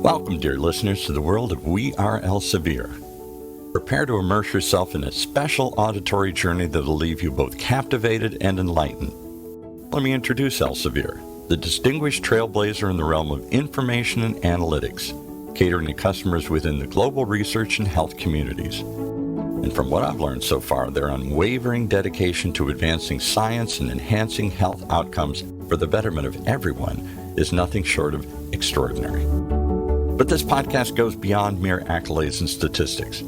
Welcome, dear listeners, to the world of We Are Elsevier. Prepare to immerse yourself in a special auditory journey that will leave you both captivated and enlightened. Let me introduce Elsevier, the distinguished trailblazer in the realm of information and analytics, catering to customers within the global research and health communities. And from what I've learned so far, their unwavering dedication to advancing science and enhancing health outcomes for the betterment of everyone is nothing short of extraordinary. But this podcast goes beyond mere accolades and statistics.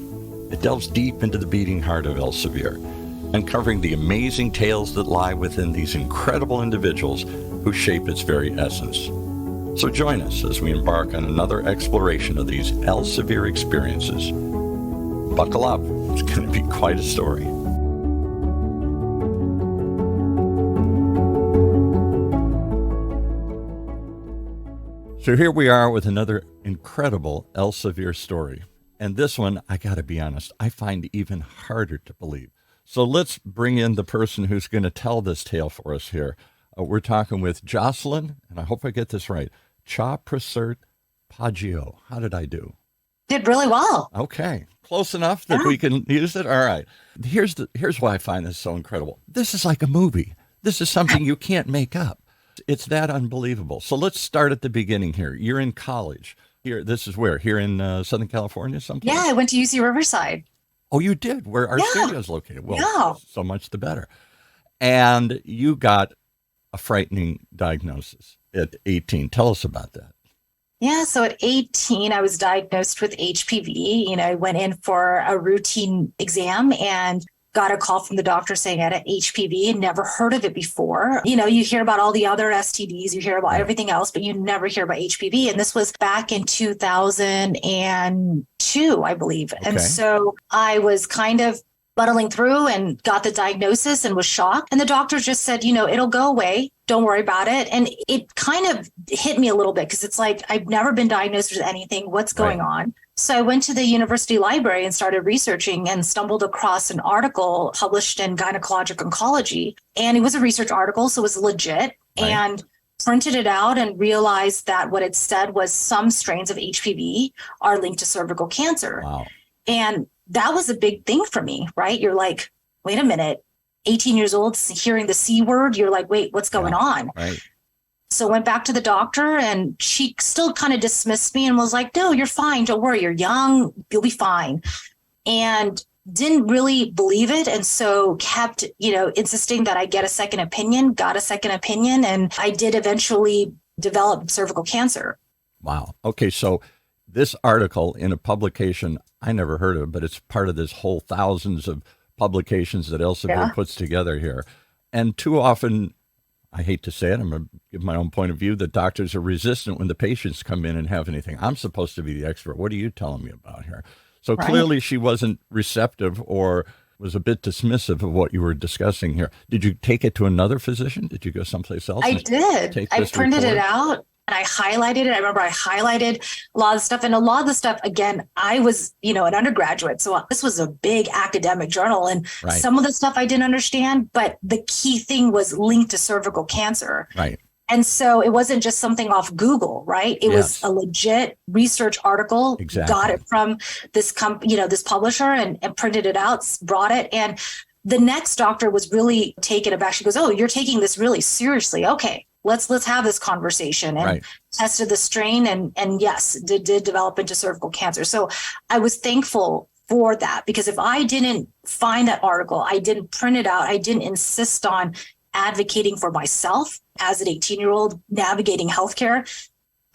It delves deep into the beating heart of Elsevier, uncovering the amazing tales that lie within these incredible individuals who shape its very essence. So join us as we embark on another exploration of these Elsevier experiences. Buckle up, it's going to be quite a story. So here we are with another incredible Elsevier story. And this one, I got to be honest, I find even harder to believe. So let's bring in the person who's going to tell this tale for us here. We're talking with Joslyn, and I hope I get this right, Chaiprasert-Paguio. How did I do? Did really well. Okay. Close enough that we can use it? All right. Here's why I find this so incredible. This is like a movie. This is something you can't make up. It's that unbelievable. So let's start at the beginning here. You're in college. This is where? Here in Southern California someplace? Yeah, I went to UC Riverside. Oh, you did? Where our studio is located. Well, so much the better. And you got a frightening diagnosis at 18. Tell us about that. Yeah, so at 18, I was diagnosed with HPV. I went in for a routine exam and got a call from the doctor saying I had HPV and never heard of it before. You hear about all the other STDs, you hear about everything else, but you never hear about HPV. And this was back in 2002, I believe. Okay. And so I was kind of muddling through and got the diagnosis and was shocked. And the doctor just said, it'll go away. Don't worry about it. And it kind of hit me a little bit because it's like, I've never been diagnosed with anything. What's going on? So I went to the university library and started researching and stumbled across an article published in Gynecologic Oncology. And it was a research article, so it was legit. And printed it out and realized that what it said was some strains of HPV are linked to cervical cancer. Wow. And that was a big thing for me, right? You're like, wait a minute, 18 years old, hearing the C word, you're like, wait, what's going on? Right. So went back to the doctor and she still kind of dismissed me and was like, no, you're fine. Don't worry. You're young. You'll be fine. And didn't really believe it. And so kept, insisting that I get a second opinion, got a second opinion. And I did eventually develop cervical cancer. Wow. Okay. So this article in a publication I never heard of, but it's part of this whole thousands of publications that Elsevier puts together here. And too often, I hate to say it, I'm going to give my own point of view, that doctors are resistant when the patients come in and have anything. I'm supposed to be the expert. What are you telling me about here? So clearly she wasn't receptive or was a bit dismissive of what you were discussing here. Did you take it to another physician? Did you go someplace else? I did. I printed it out and I highlighted it. I remember I highlighted a lot of stuff. And a lot of the stuff, again, I was, an undergraduate. So this was a big academic journal. And some of the stuff I didn't understand, but the key thing was linked to cervical cancer. Right. And so it wasn't just something off Google, right? It was a legit research article. Exactly. Got it from this this publisher and printed it out, brought it. And the next doctor was really taken aback. She goes, oh, you're taking this really seriously. Okay. Let's have this conversation, and tested the strain and yes, did develop into cervical cancer. So I was thankful for that, because if I didn't find that article, I didn't print it out, I didn't insist on advocating for myself as an 18-year-old navigating healthcare,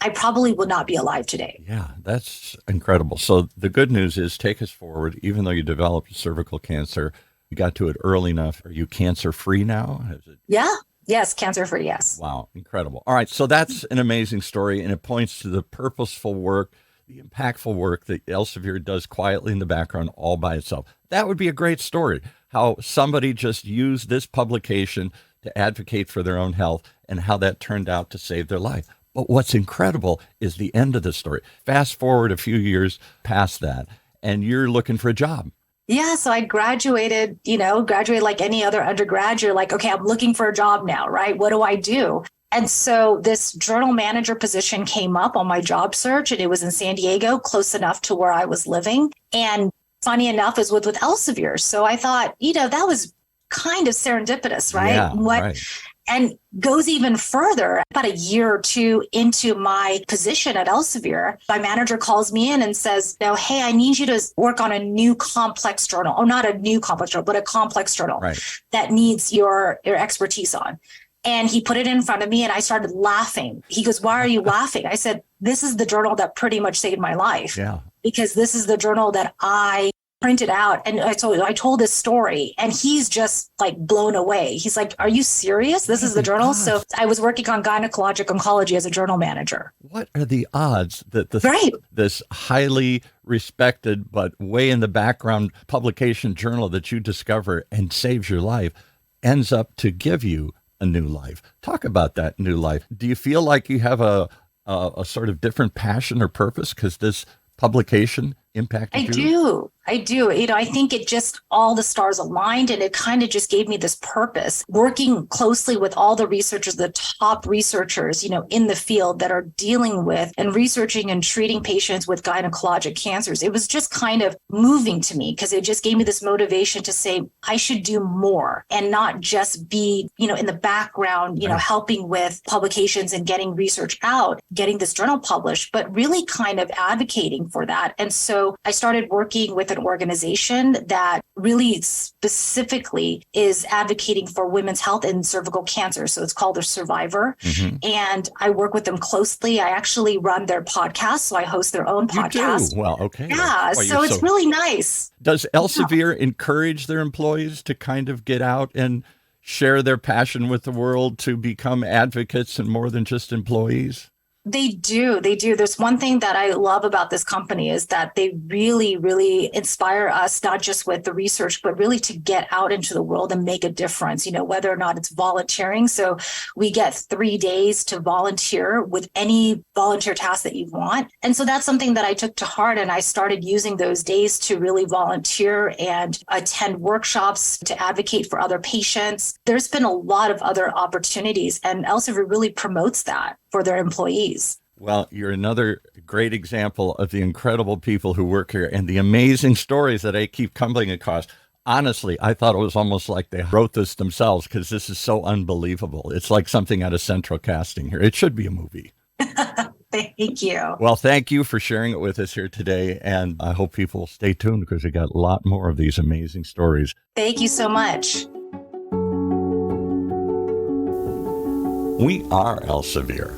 I probably would not be alive today. Yeah, that's incredible. So the good news is, take us forward. Even though you developed cervical cancer, you got to it early enough. Are you cancer-free now? Yeah. Yes, cancer-free, yes. Wow, incredible. All right, so that's an amazing story, and it points to the purposeful work, the impactful work that Elsevier does quietly in the background all by itself. That would be a great story, how somebody just used this publication to advocate for their own health and how that turned out to save their life. But what's incredible is the end of the story. Fast forward a few years past that, and you're looking for a job. Yeah, so I graduated like any other undergrad. You're like, okay, I'm looking for a job now, right? What do I do? And so this journal manager position came up on my job search, and it was in San Diego, close enough to where I was living. And funny enough, it was with Elsevier. So I thought, that was kind of serendipitous, right? Yeah, right. And goes even further. About a year or two into my position at Elsevier, my manager calls me in and says, "No, hey, I need you to work on a new complex journal. Oh, not a new complex journal, but a complex journal that needs your expertise on." And he put it in front of me and I started laughing. He goes, "Why are you laughing?" I said, "This is the journal that pretty much saved my life." Yeah. Because this is the journal that I printed out. And I told this story and he's just like blown away. He's like, "Are you serious? This is the journal?" Gosh. So I was working on gynecologic oncology as a journal manager. What are the odds that this highly respected but way in the background publication journal that you discover and saves your life ends up to give you a new life? Talk about that new life. Do you feel like you have a sort of different passion or purpose because this publication impacted you? I do. I think it just, all the stars aligned and it kind of just gave me this purpose, working closely with all the researchers, the top researchers, in the field that are dealing with and researching and treating patients with gynecologic cancers. It was just kind of moving to me because it just gave me this motivation to say, I should do more and not just be, in the background, helping with publications and getting research out, getting this journal published, but really kind of advocating for that. And so I started working with an organization that really specifically is advocating for women's health and cervical cancer. So it's called the Survivor. Mm-hmm. And I work with them closely. I actually run their podcast. So I host their own podcast. You do? Well, okay. Yeah. Well, so it's really nice. Does Elsevier encourage their employees to kind of get out and share their passion with the world to become advocates and more than just employees? They do. There's one thing that I love about this company is that they really, really inspire us, not just with the research, but really to get out into the world and make a difference, whether or not it's volunteering. So we get 3 days to volunteer with any volunteer task that you want. And so that's something that I took to heart. And I started using those days to really volunteer and attend workshops to advocate for other patients. There's been a lot of other opportunities, and Elsevier really promotes that for their employees. Well, you're another great example of the incredible people who work here and the amazing stories that I keep coming across. Honestly, I thought it was almost like they wrote this themselves because this is so unbelievable. It's like something out of Central Casting here. It should be a movie. Thank you. Well, thank you for sharing it with us here today. And I hope people stay tuned because we got a lot more of these amazing stories. Thank you so much. We are Elsevier,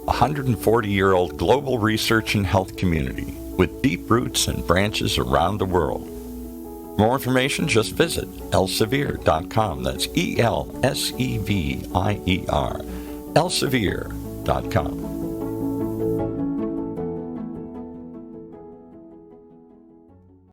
a 140-year-old global research and health community with deep roots and branches around the world. For more information, just visit elsevier.com. That's ELSEVIER, elsevier.com.